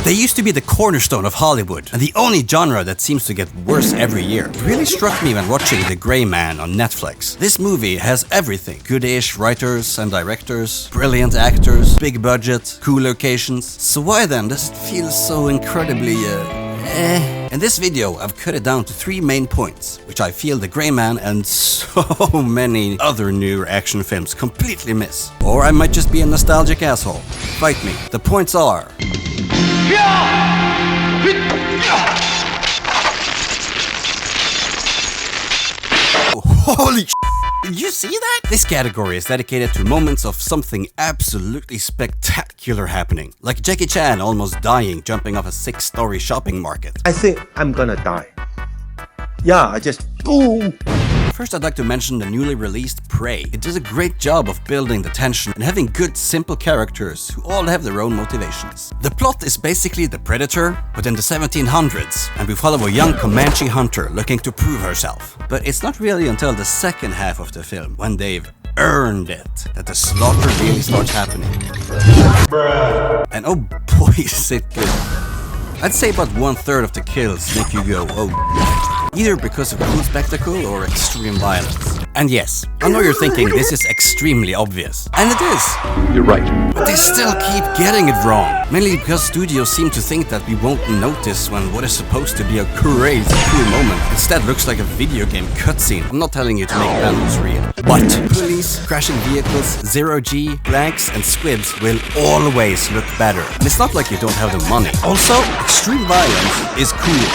They used to be the cornerstone of Hollywood, and the only genre that seems to get worse every year. It really struck me when watching The Gray Man on Netflix. This movie has everything. Good-ish writers and directors, brilliant actors, big budget, cool locations. So why then does it feel so incredibly, In this video, I've cut it down to 3 main points, which I feel The Gray Man and so many other newer action films completely miss. Or I might just be a nostalgic asshole. Fight me. The points are... Holy shit! Did you see that? This category is dedicated to moments of something absolutely spectacular happening. Like Jackie Chan almost dying jumping off a 6-story shopping market. I think I'm gonna die. Yeah, I just boom. First, I'd like to mention the newly released Prey. It does a great job of building the tension and having good, simple characters who all have their own motivations. The plot is basically The Predator, but in the 1700s, and we follow a young Comanche hunter looking to prove herself. But it's not really until the second half of the film, when they've earned it, that the slaughter really starts happening. Bruh. And oh boy, is it good. I'd say about 1/3 of the kills make you go, oh, either because of cool spectacle or extreme violence. And yes, I know you're thinking this is extremely obvious. And it is. You're right. But they still keep getting it wrong. Mainly because studios seem to think that we won't notice when what is supposed to be a crazy cool moment instead looks like a video game cutscene. I'm not telling you to make panels real. But police, crashing vehicles, zero-G, blanks, and squibs will always look better. And it's not like you don't have the money. Also, extreme violence is cool.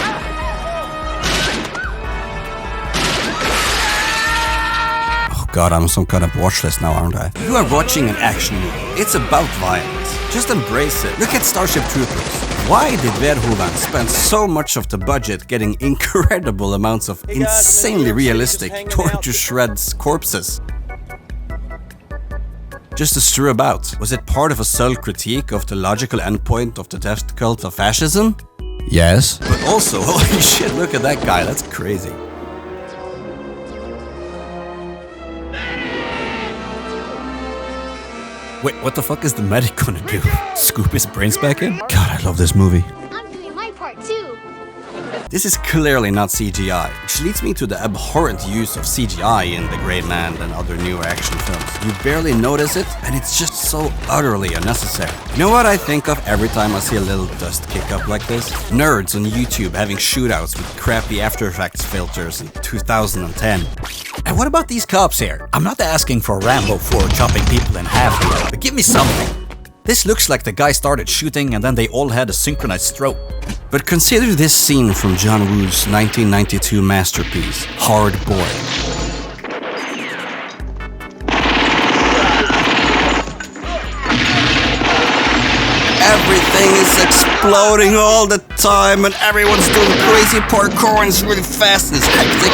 God, I'm on some kind of watch list now, aren't I? You are watching an action movie. It's about violence. Just embrace it. Look at Starship Troopers. Why did Verhoeven spend so much of the budget getting incredible amounts of insanely realistic, torn to shreds corpses? Just to strew about. Was it part of a subtle critique of the logical endpoint of the death cult of fascism? Yes. But also, holy shit, look at that guy, that's crazy. Wait, what the fuck is the medic gonna do? Scoop his brains back in? God, I love this movie. I'm doing my part too. This is clearly not CGI, which leads me to the abhorrent use of CGI in The Gray Man and other newer action films. You barely notice it, and it's just so utterly unnecessary. You know what I think of every time I see a little dust kick up like this? Nerds on YouTube having shootouts with crappy After Effects filters in 2010. And what about these cops here? I'm not asking for Rambo 4 chopping people in half here, but give me something. This looks like the guy started shooting and then they all had a synchronized stroke. But consider this scene from John Woo's 1992 masterpiece, Hard Boiled. Everything is exploding all the time and everyone's doing crazy parkour and it's really fast and it's hectic.